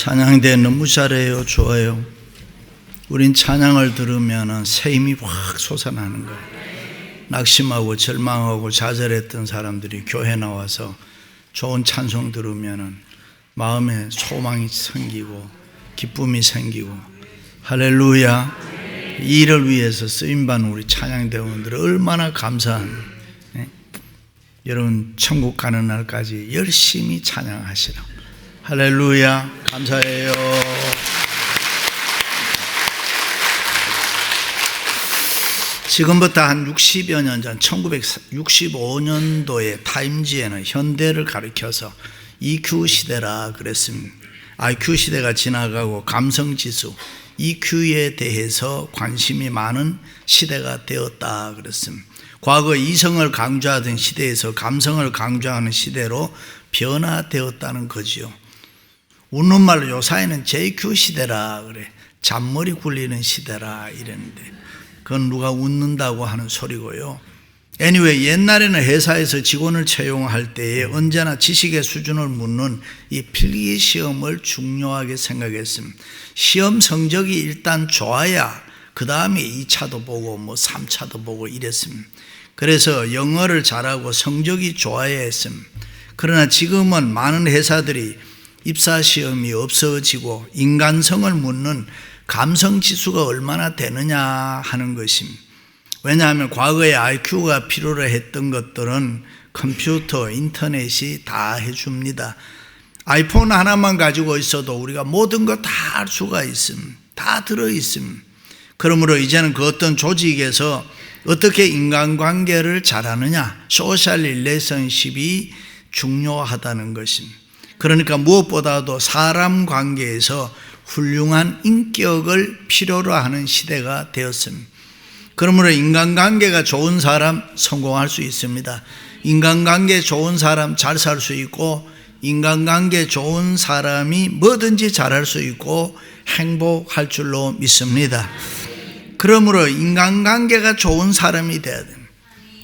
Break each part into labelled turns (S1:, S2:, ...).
S1: 찬양대 너무 잘해요. 좋아요. 우린 찬양을 들으면 새 힘이 확 솟아나는 거예요. 낙심하고 절망하고 좌절했던 사람들이 교회 나와서 좋은 찬송 들으면 마음에 소망이 생기고 기쁨이 생기고, 할렐루야. 이 일을 위해서 쓰임받는 우리 찬양대원들 얼마나 감사한, 여러분 천국 가는 날까지 열심히 찬양하시라. 할렐루야. 감사해요. 지금부터 한 60여 년 전 1965년도에 타임지에는 현대를 가리켜서 EQ 시대라 그랬습니다. IQ 시대가 지나가고 감성지수 EQ에 대해서 관심이 많은 시대가 되었다 그랬습니다. 과거 이성을 강조하던 시대에서 감성을 강조하는 시대로 변화되었다는 거지요. 웃는 말로 요사이는 JQ 시대라 그래. 잔머리 굴리는 시대라 이랬는데 그건 누가 웃는다고 하는 소리고요. anyway, 옛날에는 회사에서 직원을 채용할 때에 언제나 지식의 수준을 묻는 이 필기 시험을 중요하게 생각했습니다. 시험 성적이 일단 좋아야 그 다음에 2차도 보고 3차도 보고 이랬습니다. 그래서 영어를 잘하고 성적이 좋아야 했습니다. 그러나 지금은 많은 회사들이 입사시험이 없어지고 인간성을 묻는 감성지수가 얼마나 되느냐 하는 것입니다. 왜냐하면 과거에 IQ가 필요로 했던 것들은 컴퓨터, 인터넷이 다 해줍니다. 아이폰 하나만 가지고 있어도 우리가 모든 것 다 할 수가 있습니다. 다 들어있습니다. 그러므로 이제는 그 어떤 조직에서 어떻게 인간관계를 잘하느냐, 소셜 릴레이션십이 중요하다는 것입니다. 그러니까 무엇보다도 사람 관계에서 훌륭한 인격을 필요로 하는 시대가 되었습니다. 그러므로 인간관계가 좋은 사람 성공할 수 있습니다. 인간관계 좋은 사람 잘 살 수 있고, 인간관계 좋은 사람이 뭐든지 잘할 수 있고 행복할 줄로 믿습니다. 그러므로 인간관계가 좋은 사람이 돼야 됩니다.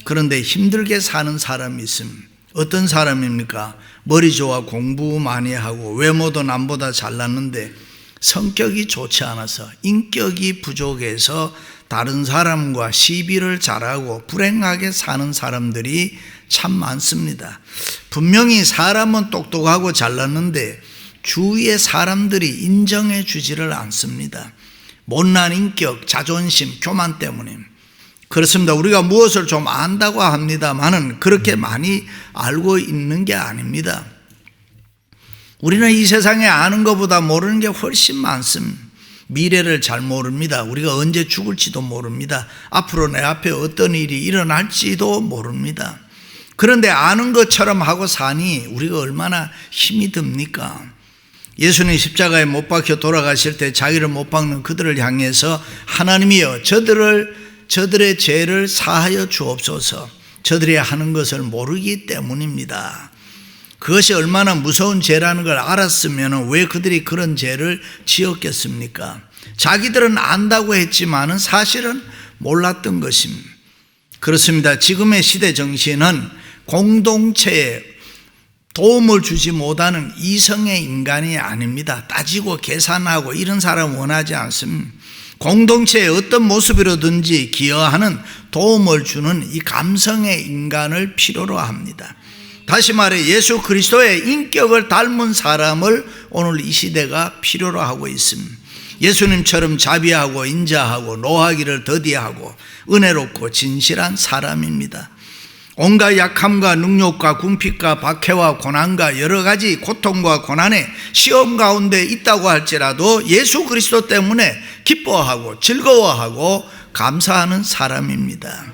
S1: 그런데 힘들게 사는 사람이 있습니다. 어떤 사람입니까? 머리 좋아 공부 많이 하고 외모도 남보다 잘났는데 성격이 좋지 않아서, 인격이 부족해서 다른 사람과 시비를 잘하고 불행하게 사는 사람들이 참 많습니다. 분명히 사람은 똑똑하고 잘났는데 주위의 사람들이 인정해 주지를 않습니다. 못난 인격, 자존심, 교만 때문입니다. 그렇습니다. 우리가 무엇을 좀 안다고 합니다만은 그렇게 많이 알고 있는 게 아닙니다. 우리는 이 세상에 아는 것보다 모르는 게 훨씬 많습니다. 미래를 잘 모릅니다. 우리가 언제 죽을지도 모릅니다. 앞으로 내 앞에 어떤 일이 일어날지도 모릅니다. 그런데 아는 것처럼 하고 사니 우리가 얼마나 힘이 듭니까? 예수님 십자가에 못 박혀 돌아가실 때 자기를 못 박는 그들을 향해서 하나님이여 저들의 죄를 사하여 주옵소서. 저들이 하는 것을 모르기 때문입니다. 그것이 얼마나 무서운 죄라는 걸 알았으면 왜 그들이 그런 죄를 지었겠습니까? 자기들은 안다고 했지만은 사실은 몰랐던 것입니다. 그렇습니다. 지금의 시대 정신은 공동체에 도움을 주지 못하는 이성의 인간이 아닙니다. 따지고 계산하고 이런 사람 원하지 않습니다. 공동체의 어떤 모습이라든지 기여하는, 도움을 주는 이 감성의 인간을 필요로 합니다. 다시 말해 예수 그리스도의 인격을 닮은 사람을 오늘 이 시대가 필요로 하고 있습니다. 예수님처럼 자비하고 인자하고 노하기를 더디하고 은혜롭고 진실한 사람입니다. 온갖 약함과 능욕과 궁핍과 박해와 고난과 여러 가지 고통과 고난의 시험 가운데 있다고 할지라도 예수 그리스도 때문에 기뻐하고 즐거워하고 감사하는 사람입니다.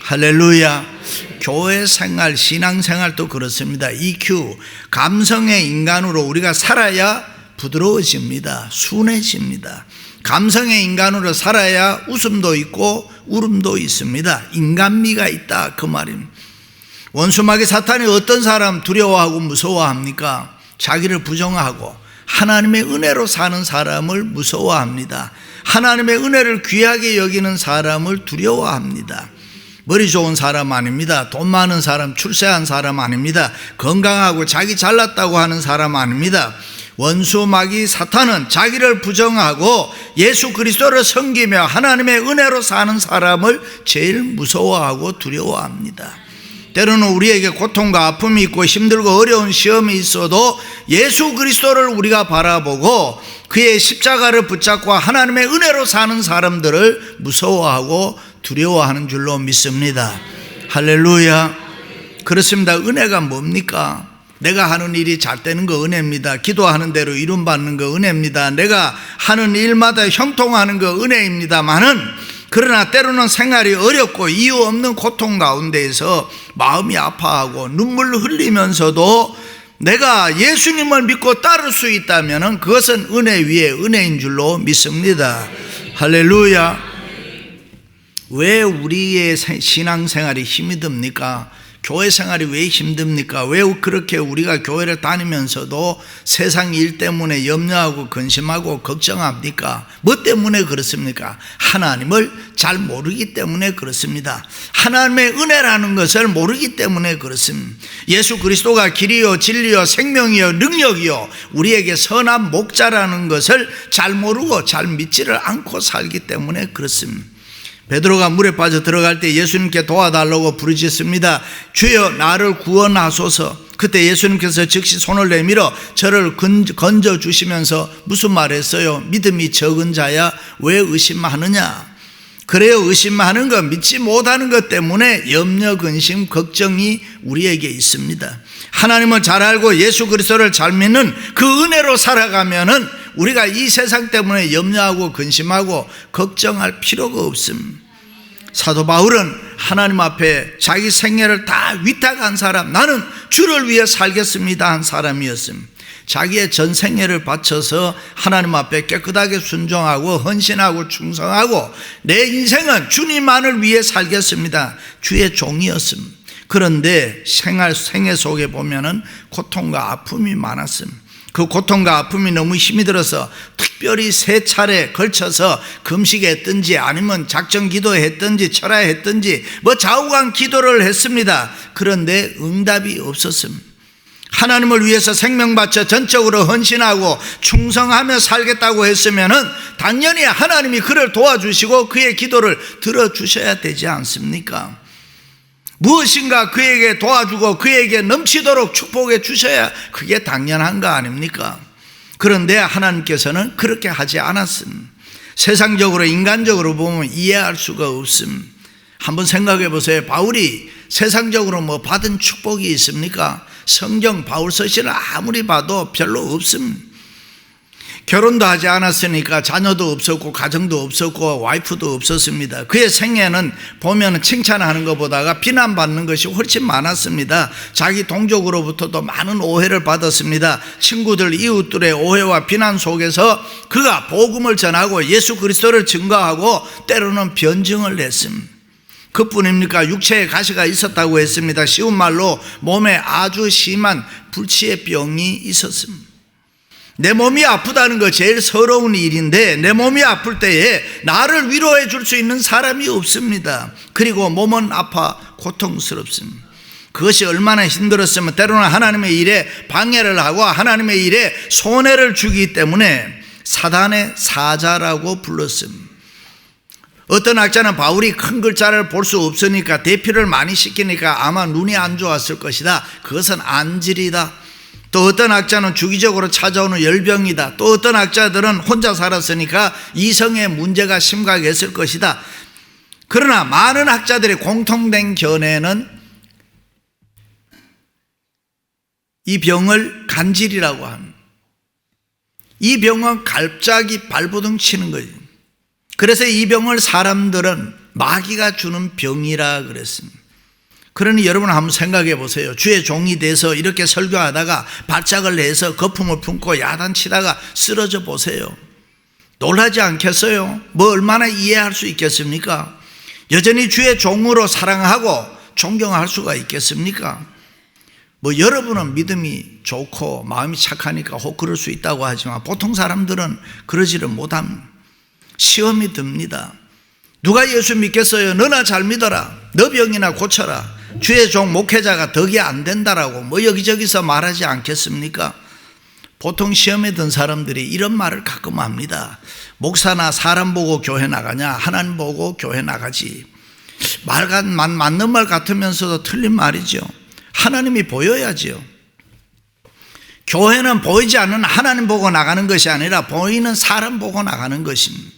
S1: 할렐루야. 교회 생활, 신앙생활도 그렇습니다. EQ, 감성의 인간으로 우리가 살아야 부드러워집니다. 순해집니다. 감성의 인간으로 살아야 웃음도 있고 울음도 있습니다. 인간미가 있다 그 말입니다. 원수마귀 사탄이 어떤 사람 두려워하고 무서워합니까? 자기를 부정하고 하나님의 은혜로 사는 사람을 무서워합니다. 하나님의 은혜를 귀하게 여기는 사람을 두려워합니다. 머리 좋은 사람 아닙니다. 돈 많은 사람, 출세한 사람 아닙니다. 건강하고 자기 잘났다고 하는 사람 아닙니다. 원수 마귀 사탄은 자기를 부정하고 예수 그리스도를 섬기며 하나님의 은혜로 사는 사람을 제일 무서워하고 두려워합니다. 때로는 우리에게 고통과 아픔이 있고 힘들고 어려운 시험이 있어도 예수 그리스도를 우리가 바라보고 그의 십자가를 붙잡고 하나님의 은혜로 사는 사람들을 무서워하고 두려워하는 줄로 믿습니다. 할렐루야. 그렇습니다. 은혜가 뭡니까? 내가 하는 일이 잘 되는 거 은혜입니다. 기도하는 대로 이룬 받는 거 은혜입니다. 내가 하는 일마다 형통하는 거 은혜입니다만은, 그러나 때로는 생활이 어렵고 이유 없는 고통 가운데에서 마음이 아파하고 눈물 흘리면서도 내가 예수님을 믿고 따를 수 있다면 그것은 은혜 위에 은혜인 줄로 믿습니다. 할렐루야. 왜 우리의 신앙생활이 힘이 듭니까? 교회 생활이 왜 힘듭니까? 왜 그렇게 우리가 교회를 다니면서도 세상 일 때문에 염려하고 근심하고 걱정합니까? 뭐 때문에 그렇습니까? 하나님을 잘 모르기 때문에 그렇습니다. 하나님의 은혜라는 것을 모르기 때문에 그렇습니다. 예수 그리스도가 길이요 진리요 생명이요 능력이요 우리에게 선한 목자라는 것을 잘 모르고 잘 믿지를 않고 살기 때문에 그렇습니다. 베드로가 물에 빠져 들어갈 때 예수님께 도와달라고 부르짖습니다. 주여 나를 구원하소서. 그때 예수님께서 즉시 손을 내밀어 저를 건져주시면서 무슨 말 했어요? 믿음이 적은 자야 왜 의심하느냐? 그래요, 의심하는 것, 믿지 못하는 것 때문에 염려, 근심, 걱정이 우리에게 있습니다. 하나님을 잘 알고 예수 그리스도를 잘 믿는 그 은혜로 살아가면은 우리가 이 세상 때문에 염려하고 근심하고 걱정할 필요가 없습니다. 사도 바울은 하나님 앞에 자기 생애를 다 위탁한 사람, 나는 주를 위해 살겠습니다 한 사람이었습니다. 자기의 전 생애를 바쳐서 하나님 앞에 깨끗하게 순종하고 헌신하고 충성하고 내 인생은 주님만을 위해 살겠습니다, 주의 종이었습니다. 그런데 생애 속에 보면은 고통과 아픔이 많았습니다. 그 고통과 아픔이 너무 힘이 들어서 특별히 3차례 걸쳐서 금식했든지 아니면 작정 기도했든지 철야했든지 뭐 좌우간 기도를 했습니다. 그런데 응답이 없었습니다. 하나님을 위해서 생명 바쳐 전적으로 헌신하고 충성하며 살겠다고 했으면은 당연히 하나님이 그를 도와주시고 그의 기도를 들어주셔야 되지 않습니까? 무엇인가 그에게 도와주고 그에게 넘치도록 축복해 주셔야 그게 당연한 거 아닙니까? 그런데 하나님께서는 그렇게 하지 않았습니다. 세상적으로 인간적으로 보면 이해할 수가 없습니다. 한번 생각해 보세요. 바울이 세상적으로 뭐 받은 축복이 있습니까? 성경 바울 서신을 아무리 봐도 별로 없습니다. 결혼도 하지 않았으니까 자녀도 없었고 가정도 없었고 와이프도 없었습니다. 그의 생애는 보면 칭찬하는 것보다가 비난받는 것이 훨씬 많았습니다. 자기 동족으로부터도 많은 오해를 받았습니다. 친구들, 이웃들의 오해와 비난 속에서 그가 복음을 전하고 예수 그리스도를 증거하고 때로는 변증을 했습니다. 그뿐입니까? 육체에 가시가 있었다고 했습니다. 쉬운 말로 몸에 아주 심한 불치의 병이 있었습니다. 내 몸이 아프다는 거 제일 서러운 일인데 내 몸이 아플 때에 나를 위로해 줄 수 있는 사람이 없습니다. 그리고 몸은 아파 고통스럽습니다. 그것이 얼마나 힘들었으면 때로는 하나님의 일에 방해를 하고 하나님의 일에 손해를 주기 때문에 사단의 사자라고 불렀습니다. 어떤 학자는 바울이 큰 글자를 볼 수 없으니까 대피를 많이 시키니까 아마 눈이 안 좋았을 것이다, 그것은 안질이다. 또 어떤 학자는 주기적으로 찾아오는 열병이다. 또 어떤 학자들은 혼자 살았으니까 이성의 문제가 심각했을 것이다. 그러나 많은 학자들의 공통된 견해는 이 병을 간질이라고 합니다. 이 병은 갑자기 발버둥 치는 거예요. 그래서 이 병을 사람들은 마귀가 주는 병이라 그랬습니다. 그러니 여러분 한번 생각해 보세요. 주의 종이 돼서 이렇게 설교하다가 발작을 내서 거품을 품고 야단치다가 쓰러져 보세요. 놀라지 않겠어요? 뭐 얼마나 이해할 수 있겠습니까? 여전히 주의 종으로 사랑하고 존경할 수가 있겠습니까? 뭐 여러분은 믿음이 좋고 마음이 착하니까 혹 그럴 수 있다고 하지만 보통 사람들은 그러지를 못합니다. 시험이 듭니다. 누가 예수 믿겠어요? 너나 잘 믿어라, 너 병이나 고쳐라, 주의 종 목회자가 덕이 안 된다라고 뭐 여기저기서 말하지 않겠습니까? 보통 시험에 든 사람들이 이런 말을 가끔 합니다. 목사나 사람 보고 교회 나가냐? 하나님 보고 교회 나가지. 맞는 말 같으면서도 틀린 말이죠. 하나님이 보여야지요. 교회는 보이지 않는 하나님 보고 나가는 것이 아니라 보이는 사람 보고 나가는 것입니다.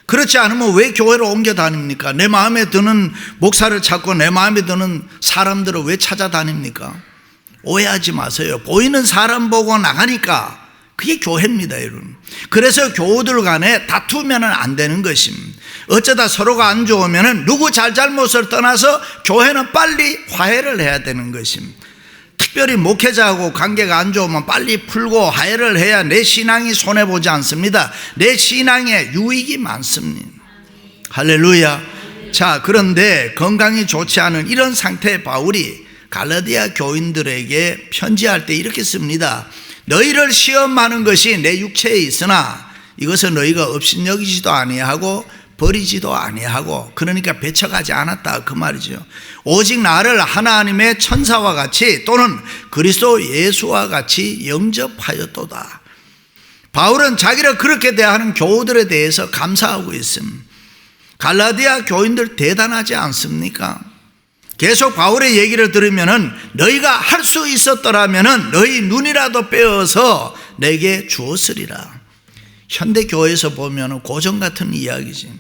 S1: 그렇지 않으면 왜 교회로 옮겨 다닙니까? 내 마음에 드는 목사를 찾고 내 마음에 드는 사람들을 왜 찾아다닙니까? 오해하지 마세요. 보이는 사람 보고 나가니까 그게 교회입니다, 여러분. 그래서 교우들 간에 다투면 안 되는 것입니다. 어쩌다 서로가 안 좋으면 누구 잘잘못을 떠나서 교회는 빨리 화해를 해야 되는 것입니다. 특별히 목회자하고 관계가 안 좋으면 빨리 풀고 화해를 해야 내 신앙이 손해보지 않습니다. 내 신앙에 유익이 많습니다. 할렐루야. 자, 그런데 건강이 좋지 않은 이런 상태의 바울이 갈라디아 교인들에게 편지할 때 이렇게 씁니다. 너희를 시험하는 것이 내 육체에 있으나 이것은 너희가 업신여기지도 아니하고 버리지도 아니하고, 그러니까 배척하지 않았다 그 말이죠. 오직 나를 하나님의 천사와 같이 또는 그리스도 예수와 같이 영접하였도다. 바울은 자기를 그렇게 대하는 교우들에 대해서 감사하고 있습니다. 갈라디아 교인들 대단하지 않습니까? 계속 바울의 얘기를 들으면은 너희가 할 수 있었더라면은 너희 눈이라도 빼어서 내게 주었으리라. 현대 교회에서 보면은 고전 같은 이야기지.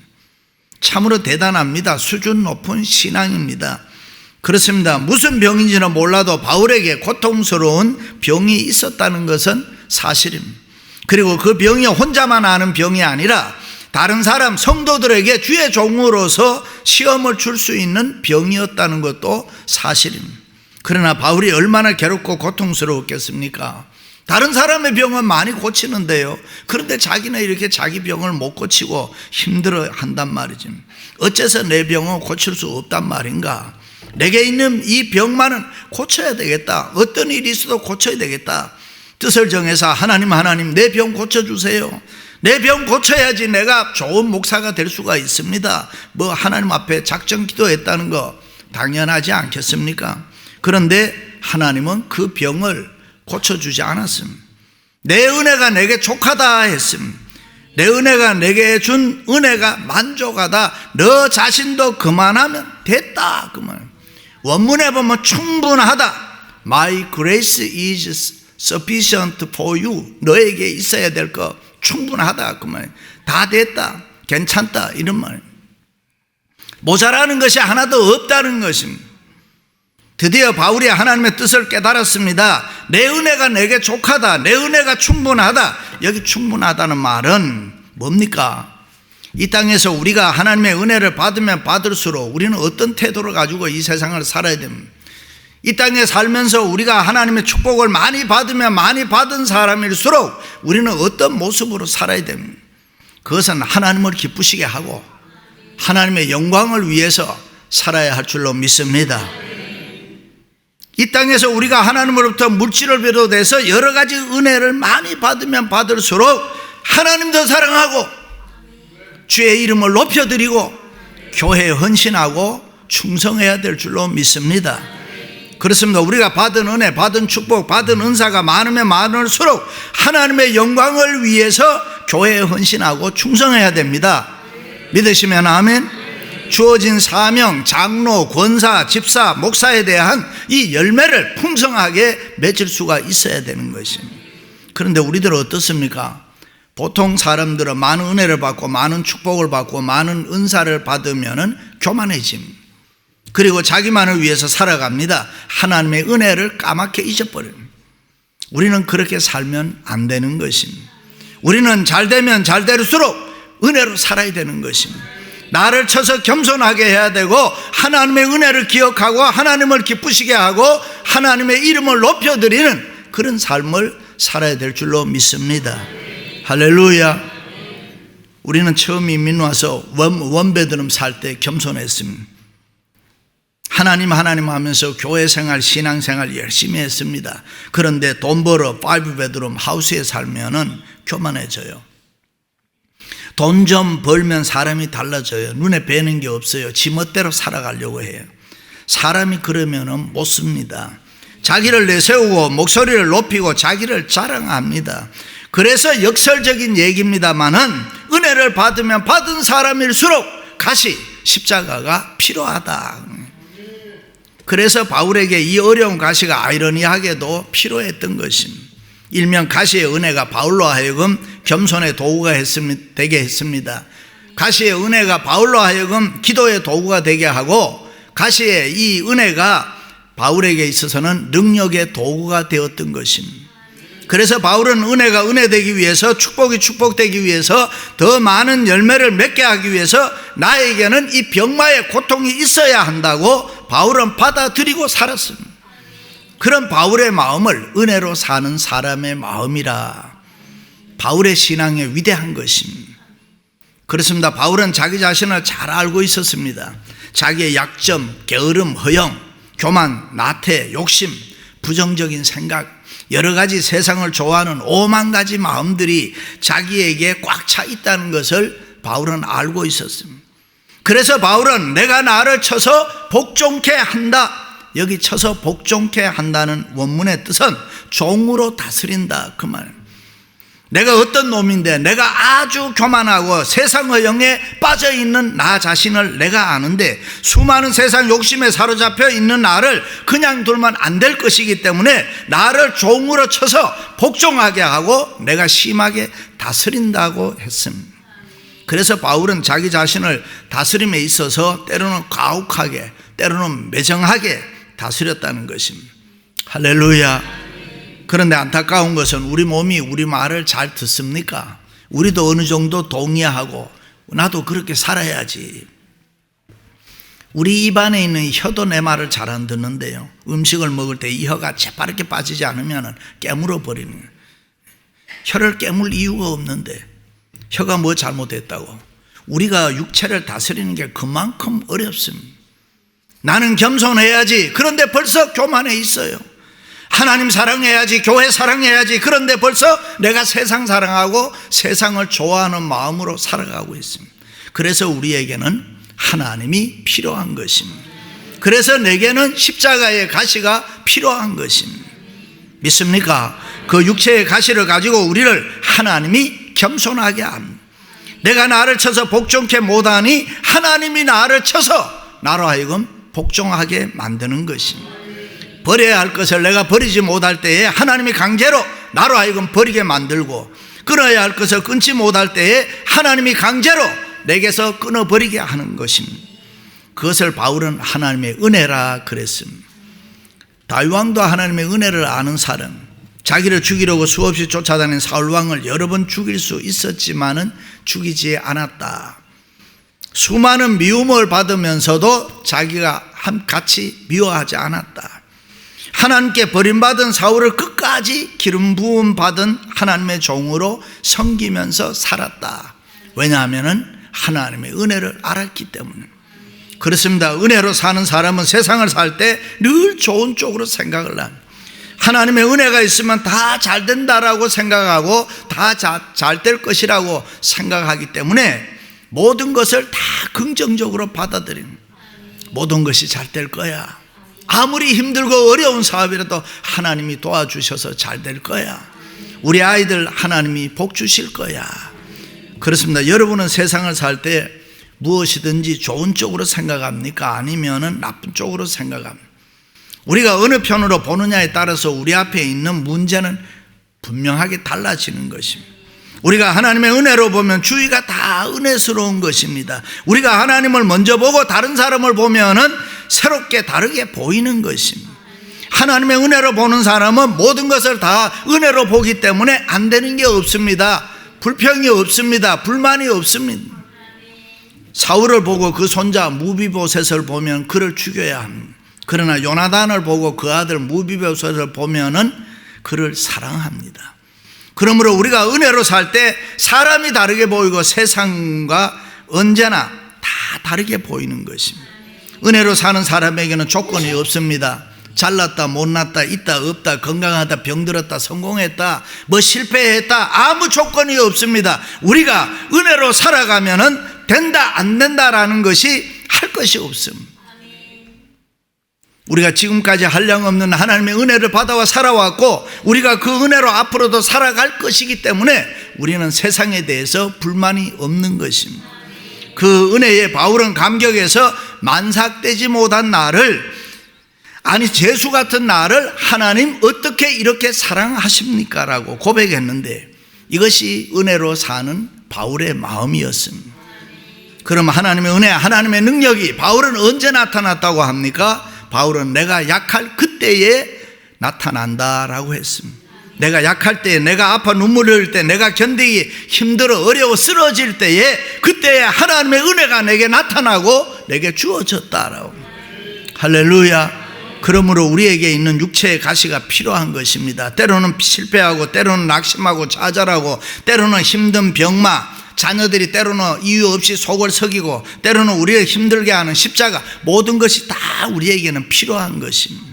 S1: 참으로 대단합니다. 수준 높은 신앙입니다. 그렇습니다. 무슨 병인지는 몰라도 바울에게 고통스러운 병이 있었다는 것은 사실입니다. 그리고 그 병이 혼자만 아는 병이 아니라 다른 사람 성도들에게 주의 종으로서 시험을 줄 수 있는 병이었다는 것도 사실입니다. 그러나 바울이 얼마나 괴롭고 고통스러웠겠습니까? 다른 사람의 병은 많이 고치는데요. 그런데 자기는 이렇게 자기 병을 못 고치고 힘들어 한단 말이죠. 어째서 내 병은 고칠 수 없단 말인가? 내게 있는 이 병만은 고쳐야 되겠다. 어떤 일이 있어도 고쳐야 되겠다. 뜻을 정해서 하나님 내 병 고쳐주세요. 내 병 고쳐야지 내가 좋은 목사가 될 수가 있습니다. 뭐 하나님 앞에 작정 기도했다는 거 당연하지 않겠습니까? 그런데 하나님은 그 병을 고쳐주지 않았습니다. 내 은혜가 내게 족하다 했습니다. 내 은혜가 내게 준 은혜가 만족하다. 너 자신도 그만하면 됐다 그 말. 원문에 보면 충분하다. My grace is sufficient for you. 너에게 있어야 될 거 충분하다 그 말. 다 됐다, 괜찮다 이런 말. 모자라는 것이 하나도 없다는 것입니다. 드디어 바울이 하나님의 뜻을 깨달았습니다. 내 은혜가 내게 족하다. 내 은혜가 충분하다. 여기 충분하다는 말은 뭡니까? 이 땅에서 우리가 하나님의 은혜를 받으면 받을수록 우리는 어떤 태도를 가지고 이 세상을 살아야 됩니다. 이 땅에 살면서 우리가 하나님의 축복을 많이 받으면 많이 받은 사람일수록 우리는 어떤 모습으로 살아야 됩니다. 그것은 하나님을 기쁘시게 하고 하나님의 영광을 위해서 살아야 할 줄로 믿습니다. 이 땅에서 우리가 하나님으로부터 물질을 비롯해서 여러 가지 은혜를 많이 받으면 받을수록 하나님도 사랑하고 주의 이름을 높여드리고 교회에 헌신하고 충성해야 될 줄로 믿습니다. 그렇습니다. 우리가 받은 은혜, 받은 축복, 받은 은사가 많으면 많을수록 하나님의 영광을 위해서 교회에 헌신하고 충성해야 됩니다. 믿으시면 아멘. 주어진 사명, 장로, 권사, 집사, 목사에 대한 이 열매를 풍성하게 맺을 수가 있어야 되는 것입니다. 그런데 우리들은 어떻습니까? 보통 사람들은 많은 은혜를 받고 많은 축복을 받고 많은 은사를 받으면 교만해집니다. 그리고 자기만을 위해서 살아갑니다. 하나님의 은혜를 까맣게 잊어버립니다. 우리는 그렇게 살면 안 되는 것입니다. 우리는 잘 되면 잘 될수록 은혜로 살아야 되는 것입니다. 나를 쳐서 겸손하게 해야 되고 하나님의 은혜를 기억하고 하나님을 기쁘시게 하고 하나님의 이름을 높여드리는 그런 삶을 살아야 될 줄로 믿습니다. 할렐루야. 우리는 처음 이민 와서 원베드룸 살 때 겸손했습니다. 하나님 하면서 교회 생활, 신앙 생활 열심히 했습니다. 그런데 돈 벌어 5베드룸 하우스에 살면은 교만해져요. 돈 좀 벌면 사람이 달라져요. 눈에 뵈는 게 없어요. 지멋대로 살아가려고 해요. 사람이 그러면은 못 씁니다. 자기를 내세우고 목소리를 높이고 자기를 자랑합니다. 그래서 역설적인 얘기입니다마는 은혜를 받으면 받은 사람일수록 가시 십자가가 필요하다. 그래서 바울에게 이 어려운 가시가 아이러니하게도 필요했던 것입니다. 일명 가시의 은혜가 바울로 하여금 겸손의 도구가 되게 했습니다. 가시의 은혜가 바울로 하여금 기도의 도구가 되게 하고, 가시의 이 은혜가 바울에게 있어서는 능력의 도구가 되었던 것입니다. 그래서 바울은 은혜가 은혜되기 위해서, 축복이 축복되기 위해서, 더 많은 열매를 맺게 하기 위해서 나에게는 이 병마의 고통이 있어야 한다고 바울은 받아들이고 살았습니다. 그런 바울의 마음을 은혜로 사는 사람의 마음이라 바울의 신앙의 위대한 것입니다. 그렇습니다. 바울은 자기 자신을 잘 알고 있었습니다. 자기의 약점, 게으름, 허영, 교만, 나태, 욕심, 부정적인 생각, 여러 가지 세상을 좋아하는 5만 가지 마음들이 자기에게 꽉 차 있다는 것을 바울은 알고 있었습니다. 그래서 바울은 내가 나를 쳐서 복종케 한다. 여기 쳐서 복종케 한다는 원문의 뜻은 종으로 다스린다, 그 말입니다. 내가 어떤 놈인데, 내가 아주 교만하고 세상 허영에 빠져있는 나 자신을 내가 아는데, 수많은 세상 욕심에 사로잡혀 있는 나를 그냥 두면 안 될 것이기 때문에 나를 종으로 쳐서 복종하게 하고 내가 심하게 다스린다고 했습니다. 그래서 바울은 자기 자신을 다스림에 있어서 때로는 가혹하게, 때로는 매정하게 다스렸다는 것입니다. 할렐루야. 그런데 안타까운 것은 우리 몸이 우리 말을 잘 듣습니까? 우리도 어느 정도 동의하고 나도 그렇게 살아야지. 우리 입안에 있는 혀도 내 말을 잘 안 듣는데요, 음식을 먹을 때 이 혀가 재빠르게 빠지지 않으면 깨물어 버리는 거예요. 혀를 깨물 이유가 없는데 혀가 뭐 잘못했다고. 우리가 육체를 다스리는 게 그만큼 어렵습니다. 나는 겸손해야지, 그런데 벌써 교만해 있어요. 하나님 사랑해야지, 교회 사랑해야지, 그런데 벌써 내가 세상 사랑하고 세상을 좋아하는 마음으로 살아가고 있습니다. 그래서 우리에게는 하나님이 필요한 것입니다. 그래서 내게는 십자가의 가시가 필요한 것입니다. 믿습니까? 그 육체의 가시를 가지고 우리를 하나님이 겸손하게 합니다. 내가 나를 쳐서 복종케 못하니 하나님이 나를 쳐서 나로 하여금 복종하게 만드는 것입니다. 버려야 할 것을 내가 버리지 못할 때에 하나님이 강제로 나로 하여금 버리게 만들고, 끊어야 할 것을 끊지 못할 때에 하나님이 강제로 내게서 끊어버리게 하는 것입니다. 그것을 바울은 하나님의 은혜라 그랬습니다. 다윗왕도 하나님의 은혜를 아는 사람, 자기를 죽이려고 수없이 쫓아다닌 사울왕을 여러 번 죽일 수 있었지만은 죽이지 않았다. 수많은 미움을 받으면서도 자기가 같이 미워하지 않았다. 하나님께 버림받은 사울을 끝까지 기름 부음 받은 하나님의 종으로 섬기면서 살았다. 왜냐하면 하나님의 은혜를 알았기 때문에. 그렇습니다. 은혜로 사는 사람은 세상을 살 때 늘 좋은 쪽으로 생각을 합니다. 하나님의 은혜가 있으면 다 잘 된다라고 생각하고 다 잘 될 것이라고 생각하기 때문에 모든 것을 다 긍정적으로 받아들입니다. 모든 것이 잘 될 거야. 아무리 힘들고 어려운 사업이라도 하나님이 도와주셔서 잘 될 거야. 우리 아이들 하나님이 복 주실 거야. 그렇습니다. 여러분은 세상을 살 때 무엇이든지 좋은 쪽으로 생각합니까? 아니면은 나쁜 쪽으로 생각합니까? 우리가 어느 편으로 보느냐에 따라서 우리 앞에 있는 문제는 분명하게 달라지는 것입니다. 우리가 하나님의 은혜로 보면 주위가 다 은혜스러운 것입니다. 우리가 하나님을 먼저 보고 다른 사람을 보면은 새롭게 다르게 보이는 것입니다. 하나님의 은혜로 보는 사람은 모든 것을 다 은혜로 보기 때문에 안 되는 게 없습니다. 불평이 없습니다. 불만이 없습니다. 사울을 보고 그 손자 무비보셋을 보면 그를 죽여야 합니다. 그러나 요나단을 보고 그 아들 무비보셋을 보면은 그를 사랑합니다. 그러므로 우리가 은혜로 살 때 사람이 다르게 보이고 세상과 언제나 다 다르게 보이는 것입니다. 은혜로 사는 사람에게는 조건이 없습니다. 잘났다 못났다 있다 없다 건강하다 병들었다 성공했다 뭐 실패했다 아무 조건이 없습니다. 우리가 은혜로 살아가면은 된다 안 된다라는 것이 할 것이 없습니다. 우리가 지금까지 한량없는 하나님의 은혜를 받아와 살아왔고 우리가 그 은혜로 앞으로도 살아갈 것이기 때문에 우리는 세상에 대해서 불만이 없는 것입니다. 그 은혜에 바울은 감격해서 만삭되지 못한 나를, 아니 재수 같은 나를 하나님 어떻게 이렇게 사랑하십니까? 라고 고백했는데 이것이 은혜로 사는 바울의 마음이었습니다. 그럼 하나님의 은혜, 하나님의 능력이 바울은 언제 나타났다고 합니까? 바울은 내가 약할 그때에 나타난다라고 했습니다. 내가 약할 때에, 내가 아파 눈물 흘릴 때, 내가 견디기 힘들어 어려워 쓰러질 때에 그때에 하나님의 은혜가 내게 나타나고 내게 주어졌다라고. 할렐루야. 그러므로 우리에게 있는 육체의 가시가 필요한 것입니다. 때로는 실패하고 때로는 낙심하고 좌절하고 때로는 힘든 병마, 자녀들이 때로는 이유 없이 속을 썩이고 때로는 우리를 힘들게 하는 십자가, 모든 것이 다 우리에게는 필요한 것입니다.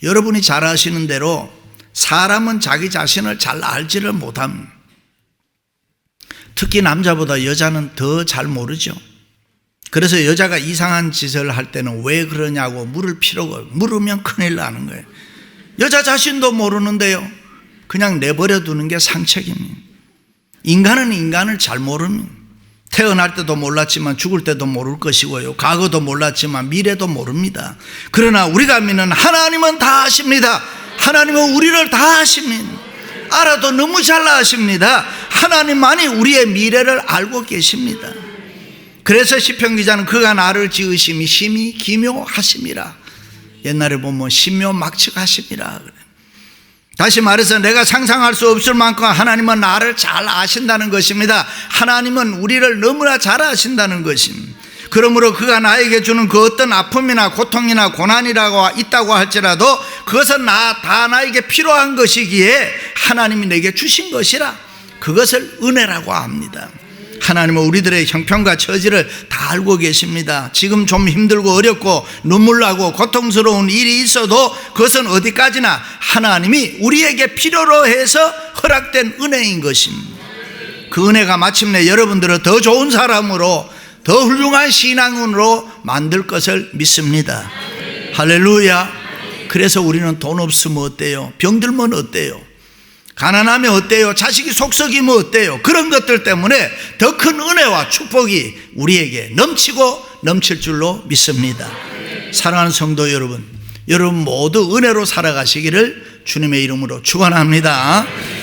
S1: 여러분이 잘 아시는 대로 사람은 자기 자신을 잘 알지를 못합니다. 특히 남자보다 여자는 더 잘 모르죠. 그래서 여자가 이상한 짓을 할 때는 왜 그러냐고 물을 필요가, 물으면 큰일 나는 거예요. 여자 자신도 모르는데요, 그냥 내버려 두는 게 상책입니다. 인간은 인간을 잘 모릅니다. 태어날 때도 몰랐지만 죽을 때도 모를 것이고요, 과거도 몰랐지만 미래도 모릅니다. 그러나 우리가 믿는 하나님은 다 아십니다. 하나님은 우리를 다 아십니다. 알아도 너무 잘 아십니다. 하나님만이 우리의 미래를 알고 계십니다. 그래서 시편 기자는 그가 나를 지으심이 심히 기묘하심이라. 옛날에 보면 신묘막측하심이라 그래. 다시 말해서 내가 상상할 수 없을 만큼 하나님은 나를 잘 아신다는 것입니다. 하나님은 우리를 너무나 잘 아신다는 것입니다. 그러므로 그가 나에게 주는 그 어떤 아픔이나 고통이나 고난이라고 있다고 할지라도 그것은 다 나에게 필요한 것이기에 하나님이 내게 주신 것이라, 그것을 은혜라고 합니다. 하나님은 우리들의 형편과 처지를 다 알고 계십니다. 지금 좀 힘들고 어렵고 눈물 나고 고통스러운 일이 있어도 그것은 어디까지나 하나님이 우리에게 필요로 해서 허락된 은혜인 것입니다. 그 은혜가 마침내 여러분들을 더 좋은 사람으로, 더 훌륭한 신앙인으로 만들 것을 믿습니다. 할렐루야. 그래서 우리는 돈 없으면 어때요? 병들면 어때요? 가난하면 어때요? 자식이 속썩이면 어때요? 그런 것들 때문에 더 큰 은혜와 축복이 우리에게 넘치고 넘칠 줄로 믿습니다. 사랑하는 성도 여러분, 여러분 모두 은혜로 살아가시기를 주님의 이름으로 축원합니다.